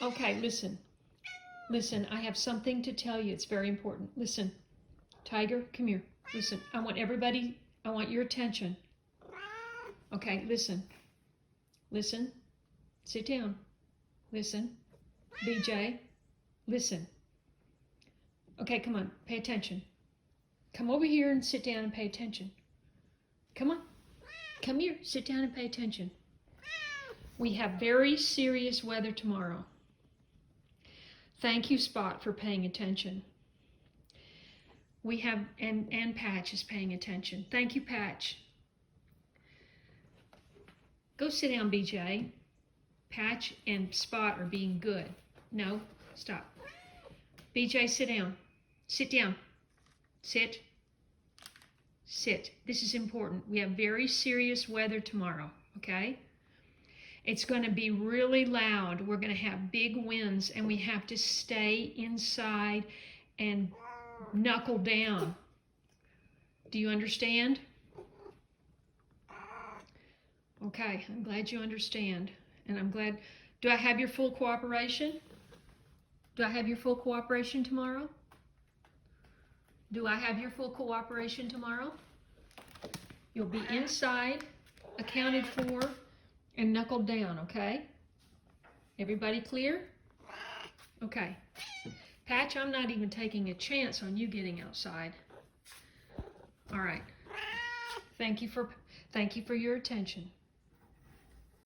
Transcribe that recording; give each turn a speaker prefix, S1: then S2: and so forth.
S1: Okay, listen. Listen, I have something to tell you. It's very important. Listen, Tiger, come here. Listen, I want your attention. Okay, listen. Listen. Sit down. Listen. BJ, listen. Okay, come on, pay attention. Come over here and sit down and pay attention. Come on. Come here, sit down and pay attention. We have very serious weather tomorrow. Thank you, Spot, for paying attention. We have, and Patch is paying attention. Thank you, Patch. Go sit down, BJ. Patch and Spot are being good. No, stop. BJ, sit down. Sit down. Sit. Sit. This is important. We have very serious weather tomorrow, okay? It's going to be really loud. We're going to have big winds, and we have to stay inside and knuckle down. Do you understand? Okay, I'm glad you understand. And I'm glad. Do I have your full cooperation? Do I have your full cooperation tomorrow? Do I have your full cooperation tomorrow? You'll be inside, accounted for, and knuckled down, okay? Everybody clear? Okay. Patch, I'm not even taking a chance on you getting outside. All right. Thank you for your attention.